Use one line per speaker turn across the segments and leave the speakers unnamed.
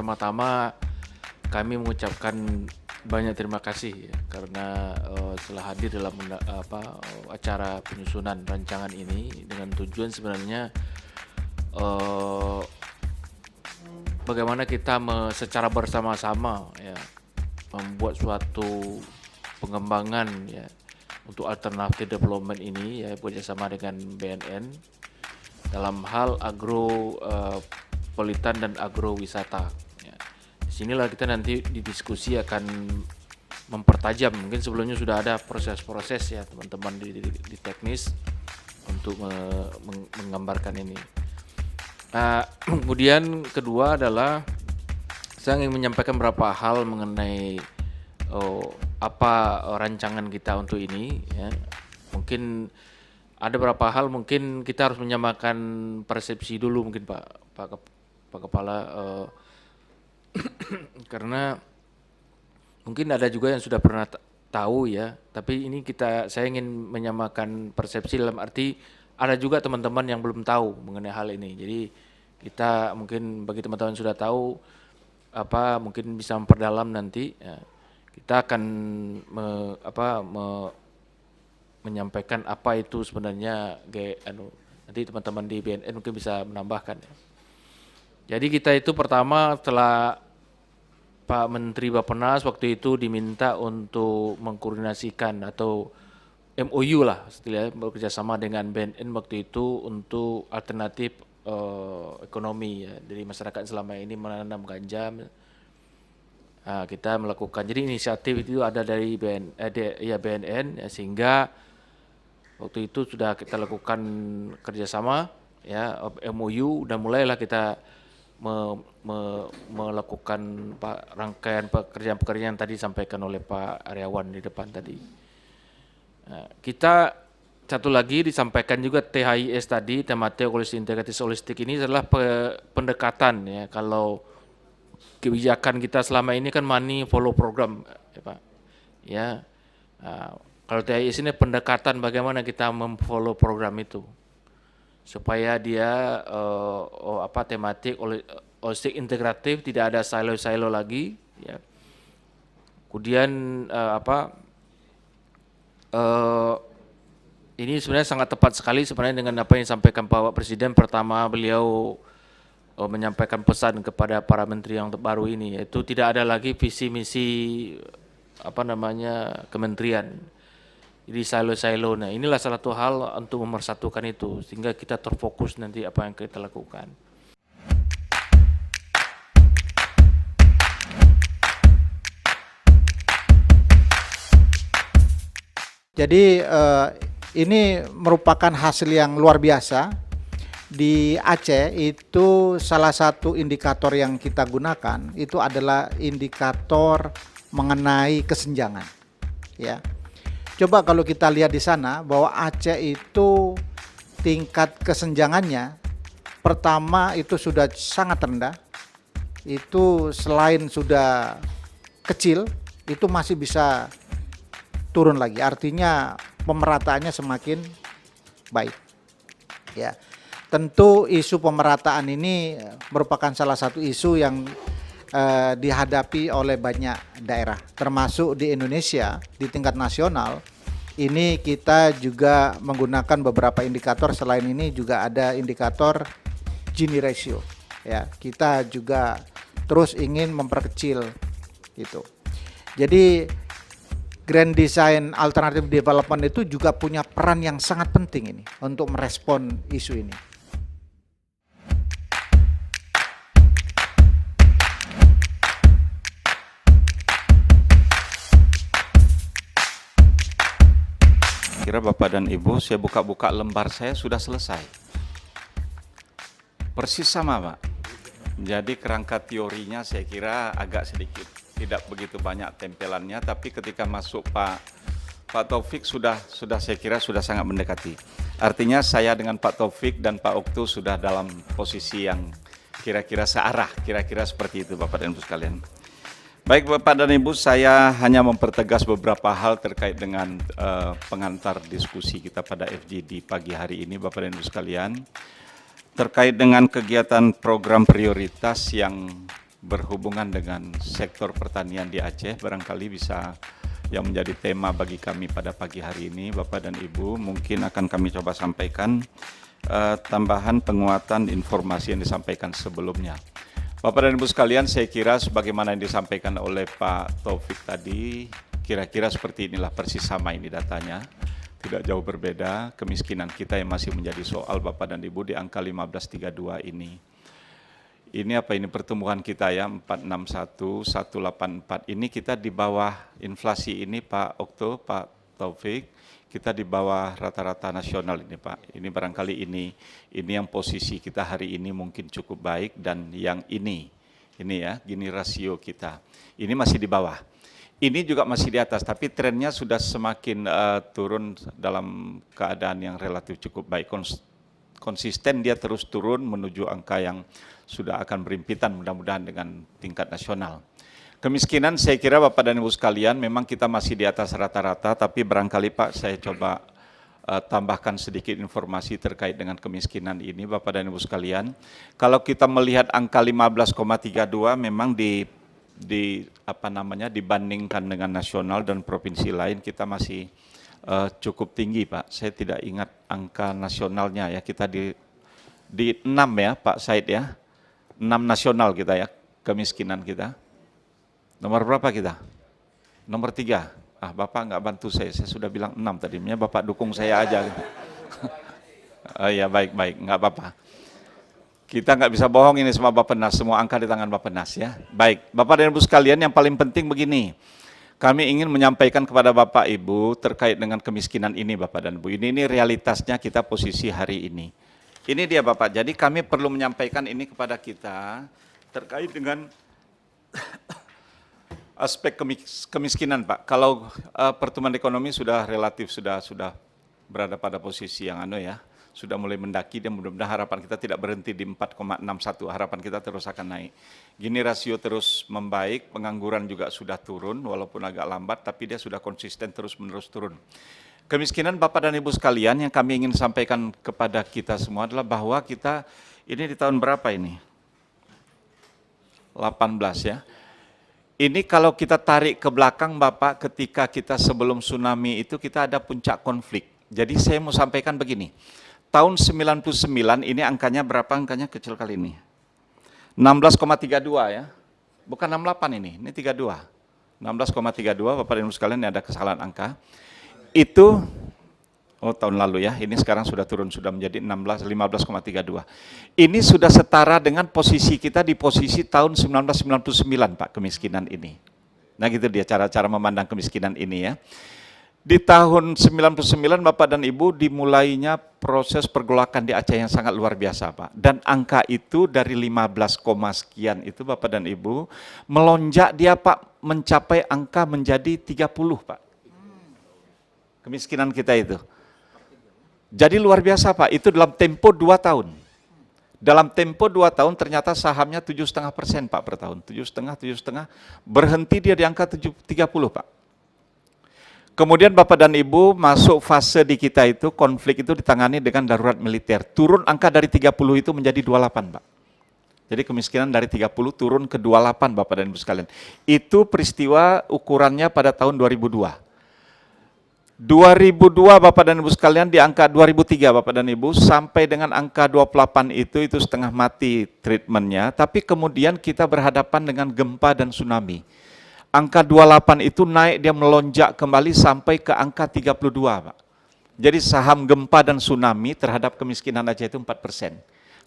pertama-tama kami mengucapkan banyak terima kasih ya, karena telah hadir dalam acara penyusunan rancangan ini dengan tujuan sebenarnya bagaimana kita secara bersama-sama ya membuat suatu pengembangan ya untuk alternative development ini ya bekerjasama dengan BNN dalam hal agropolitan dan agrowisata. Ya. Disinilah kita nanti di diskusi akan mempertajam. Mungkin sebelumnya sudah ada proses-proses ya teman-teman di teknis untuk menggambarkan ini. Kemudian kedua adalah saya ingin menyampaikan beberapa hal mengenai apa rancangan kita untuk ini ya. Mungkin ada beberapa hal mungkin kita harus menyamakan persepsi dulu mungkin Pak Kepala karena mungkin ada juga yang sudah pernah tahu ya, tapi ini saya ingin menyamakan persepsi dalam arti ada juga teman-teman yang belum tahu mengenai hal ini. Jadi kita mungkin bagi teman-teman yang sudah tahu mungkin bisa memperdalam nanti ya. Kita akan menyampaikan apa itu sebenarnya nanti teman-teman di BNN mungkin bisa menambahkan ya. Jadi kita itu pertama setelah Pak Menteri Bappenas waktu itu diminta untuk mengkoordinasikan atau MOU lah istilahnya bekerjasama dengan BNN waktu itu untuk alternatif ekonomi ya, dari masyarakat selama ini menanam ganja. Kita melakukan, jadi inisiatif itu ada dari BNN ya, sehingga waktu itu sudah kita lakukan kerjasama ya MOU dan mulailah kita melakukan rangkaian pekerjaan-pekerjaan yang tadi disampaikan oleh Pak Aryawan di depan tadi. Kita satu lagi disampaikan juga THIS tadi, Thematic Integrated Holistic ini adalah pendekatan ya. Kalau kebijakan kita selama ini kan money follow program ya Pak. Ya. Kalau THIS ini pendekatan bagaimana kita memfollow program itu supaya dia tematik holistik integratif, tidak ada silo-silo lagi ya. Kemudian ini sebenarnya sangat tepat sekali sebenarnya dengan apa yang disampaikan Pak Presiden. Pertama beliau menyampaikan pesan kepada para menteri yang baru ini, yaitu tidak ada lagi visi misi kementerian. Jadi silo-silo. Nah, inilah salah satu hal untuk memersatukan itu sehingga kita terfokus nanti apa yang kita lakukan.
Jadi ini merupakan hasil yang luar biasa. Di Aceh itu salah satu indikator yang kita gunakan itu adalah indikator mengenai kesenjangan. Ya. Coba kalau kita lihat di sana bahwa Aceh itu tingkat kesenjangannya pertama itu sudah sangat rendah. Itu selain sudah kecil, itu masih bisa turun lagi. Artinya pemerataannya semakin baik. Ya. Tentu isu pemerataan ini merupakan salah satu isu yang dihadapi oleh banyak daerah, termasuk di Indonesia di tingkat nasional. Ini kita juga menggunakan beberapa indikator. Selain ini juga ada indikator Gini ratio. Ya, kita juga terus ingin memperkecil itu. Jadi Grand Design Alternative Development itu juga punya peran yang sangat penting ini untuk merespon isu ini.
Kira Bapak dan Ibu, saya buka-buka lembar saya sudah selesai. Persis sama Pak. Jadi kerangka teorinya saya kira agak sedikit tidak begitu banyak tempelannya, tapi ketika masuk Pak Taufik sudah saya kira sudah sangat mendekati. Artinya saya dengan Pak Taufik dan Pak Oktu sudah dalam posisi yang kira-kira searah, kira-kira seperti itu Bapak dan Ibu sekalian. Baik Bapak dan Ibu, saya hanya mempertegas beberapa hal terkait dengan pengantar diskusi kita pada FGD pagi hari ini Bapak dan Ibu sekalian. Terkait dengan kegiatan program prioritas yang berhubungan dengan sektor pertanian di Aceh, barangkali bisa yang menjadi tema bagi kami pada pagi hari ini, Bapak dan Ibu, mungkin akan kami coba sampaikan tambahan penguatan informasi yang disampaikan sebelumnya. Bapak dan Ibu sekalian, saya kira sebagaimana yang disampaikan oleh Pak Taufik tadi, kira-kira seperti inilah, persis sama ini datanya, tidak jauh berbeda. Kemiskinan kita yang masih menjadi soal Bapak dan Ibu di angka 1532 ini. Ini apa ini pertumbuhan kita ya, 461, 184. Ini kita di bawah inflasi ini Pak Okto, Pak Taufik, kita di bawah rata-rata nasional ini Pak. Ini barangkali ini yang posisi kita hari ini mungkin cukup baik, dan yang ini ya, gini rasio kita. Ini masih di bawah. Ini juga masih di atas, tapi trennya sudah semakin turun dalam keadaan yang relatif cukup baik. Konsisten dia terus turun menuju angka yang sudah akan berimpitan mudah-mudahan dengan tingkat nasional. Kemiskinan saya kira Bapak dan Ibu sekalian memang kita masih di atas rata-rata, tapi barangkali Pak saya coba tambahkan sedikit informasi terkait dengan kemiskinan ini Bapak dan Ibu sekalian. Kalau kita melihat angka 15,32 memang dibandingkan dengan nasional dan provinsi lain kita masih cukup tinggi Pak. Saya tidak ingat angka nasionalnya ya, kita di 6 ya Pak Said ya, 6 nasional kita ya, kemiskinan kita. Nomor berapa kita? Nomor 3. Bapak nggak bantu saya sudah bilang 6 tadinya, Bapak dukung saya aja. Ya baik, nggak apa-apa. Kita nggak bisa bohong, ini semua Bappenas, semua angka di tangan Bappenas ya. Baik, Bapak dan Ibu sekalian, yang paling penting begini, kami ingin menyampaikan kepada Bapak Ibu terkait dengan kemiskinan ini Bapak dan Ibu. Ini realitasnya kita posisi hari ini. Ini dia Bapak, jadi kami perlu menyampaikan ini kepada kita terkait dengan aspek kemiskinan Pak. Kalau pertumbuhan ekonomi sudah relatif, sudah berada pada posisi yang sudah mulai mendaki, dan mudah-mudahan harapan kita tidak berhenti di 4,61, harapan kita terus akan naik. Gini rasio terus membaik, pengangguran juga sudah turun, walaupun agak lambat, tapi dia sudah konsisten terus-menerus turun. Kemiskinan Bapak dan Ibu sekalian yang kami ingin sampaikan kepada kita semua adalah bahwa kita, ini di tahun berapa ini? 18 ya. Ini kalau kita tarik ke belakang Bapak, ketika kita sebelum tsunami itu kita ada puncak konflik. Jadi saya mau sampaikan begini, tahun 99 ini angkanya berapa? Angkanya kecil kali ini. 16,32 ya. Bukan 68 ini 32. 16,32 Bapak dan Ibu sekalian, ini ada kesalahan angka. Itu tahun lalu ya. Ini sekarang sudah turun, sudah menjadi 15,32. Ini sudah setara dengan posisi kita di posisi tahun 1999 Pak, kemiskinan ini. Nah gitu dia cara memandang kemiskinan ini ya. Di tahun 99 Bapak dan Ibu dimulainya proses pergolakan di Aceh yang sangat luar biasa Pak. Dan angka itu dari 15, sekian itu Bapak dan Ibu melonjak dia Pak mencapai angka menjadi 30 Pak. Kemiskinan kita itu. Jadi luar biasa Pak, itu dalam tempo 2 tahun. Dalam tempo 2 tahun ternyata sahamnya 7,5% Pak per tahun. 7,5, berhenti dia di angka 30 Pak. Kemudian Bapak dan Ibu masuk fase di kita itu, konflik itu ditangani dengan darurat militer. Turun angka dari 30 itu menjadi 28 Pak. Jadi kemiskinan dari 30 turun ke 28 Bapak dan Ibu sekalian. Itu peristiwa ukurannya pada tahun 2002. 2002 Bapak dan Ibu sekalian di angka 2003 Bapak dan Ibu sampai dengan angka 28 itu setengah mati treatmentnya, tapi kemudian kita berhadapan dengan gempa dan tsunami. Angka 28 itu naik, dia melonjak kembali sampai ke angka 32 Pak. Jadi saham gempa dan tsunami terhadap kemiskinan Aceh itu 4%.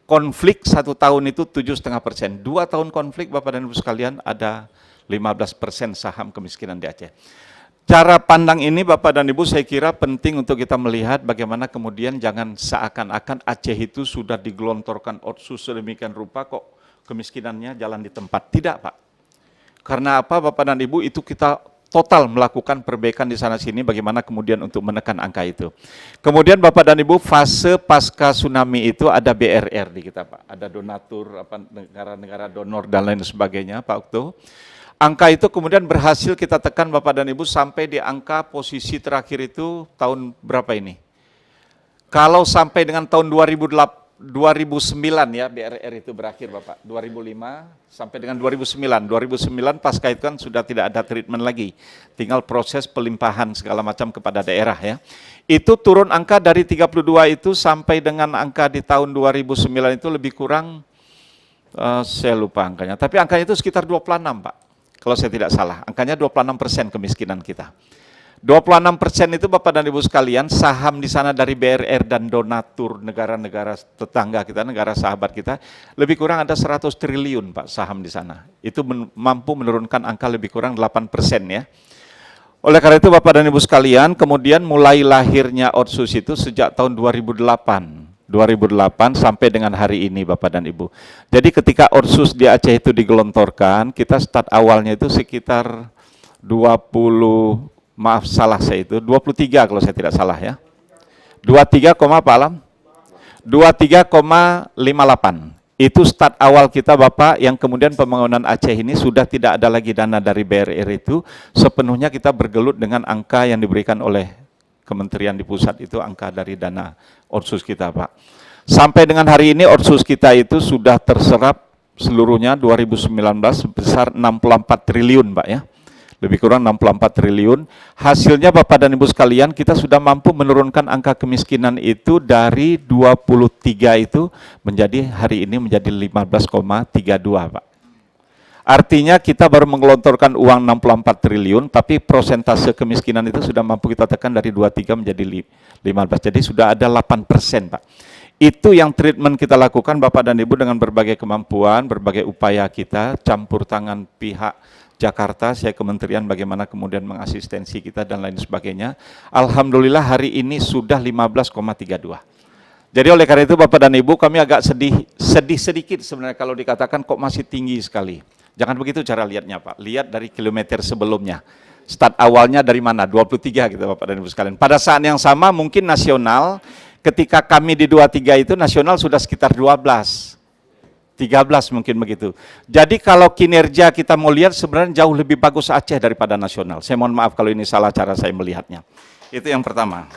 Konflik 1 tahun itu 7,5%. 2 tahun konflik Bapak dan Ibu sekalian ada 15% saham kemiskinan di Aceh. Cara pandang ini Bapak dan Ibu saya kira penting untuk kita melihat bagaimana kemudian jangan seakan-akan Aceh itu sudah digelontorkan otsus sedemikian rupa kok kemiskinannya jalan di tempat. Tidak Pak. Karena apa Bapak dan Ibu, itu kita total melakukan perbaikan di sana sini bagaimana kemudian untuk menekan angka itu. Kemudian Bapak dan Ibu fase pasca tsunami itu ada BRR di kita Pak. Ada donatur, negara-negara donor dan lain sebagainya Pak Okto. Angka itu kemudian berhasil kita tekan Bapak dan Ibu sampai di angka posisi terakhir itu tahun berapa ini? Kalau sampai dengan tahun 2008 2009 ya BRR itu berakhir Bapak, 2005 sampai dengan 2009. 2009 pasca itu kan sudah tidak ada treatment lagi, tinggal proses pelimpahan segala macam kepada daerah ya. Itu turun angka dari 32 itu sampai dengan angka di tahun 2009 itu lebih kurang, saya lupa angkanya, tapi angkanya itu sekitar 26 Pak, kalau saya tidak salah, angkanya 26% kemiskinan kita. 26% itu Bapak dan Ibu sekalian, saham di sana dari BRR dan donatur negara-negara tetangga kita, negara sahabat kita, lebih kurang ada 100 triliun Pak saham di sana. Itu mampu menurunkan angka lebih kurang 8% ya. Oleh karena itu Bapak dan Ibu sekalian, kemudian mulai lahirnya Otsus itu sejak tahun 2008 sampai dengan hari ini Bapak dan Ibu. Jadi ketika Otsus di Aceh itu digelontorkan, kita start awalnya itu sekitar 23 kalau saya tidak salah ya. 23, Pak Alam? 23,58. Itu start awal kita Bapak, yang kemudian pembangunan Aceh ini sudah tidak ada lagi dana dari BRR itu, sepenuhnya kita bergelut dengan angka yang diberikan oleh kementerian di pusat, itu angka dari dana Otsus kita Pak. Sampai dengan hari ini Otsus kita itu sudah terserap seluruhnya 2019 sebesar 64 triliun Pak ya. Lebih kurang 64 triliun. Hasilnya Bapak dan Ibu sekalian, kita sudah mampu menurunkan angka kemiskinan itu dari 23 itu menjadi hari ini menjadi 15,32 Pak. Artinya kita baru menggelontorkan uang 64 triliun, tapi prosentase kemiskinan itu sudah mampu kita tekan dari 23 menjadi 15. Jadi sudah ada 8% Pak. Itu yang treatment kita lakukan Bapak dan Ibu dengan berbagai kemampuan, berbagai upaya kita, campur tangan pihak Jakarta, saya kementerian bagaimana kemudian mengasistensi kita dan lain sebagainya. Alhamdulillah hari ini sudah 15,32. Jadi oleh karena itu Bapak dan Ibu, kami agak sedih sedikit sebenarnya kalau dikatakan kok masih tinggi sekali. Jangan begitu cara lihatnya Pak, lihat dari kilometer sebelumnya. Start awalnya dari mana? 23 gitu Bapak dan Ibu sekalian. Pada saat yang sama mungkin nasional, ketika kami di 23 itu nasional sudah sekitar 12. 13 mungkin begitu. Jadi kalau kinerja kita mau lihat sebenarnya jauh lebih bagus Aceh daripada nasional. Saya mohon maaf kalau ini salah cara saya melihatnya. Itu yang pertama.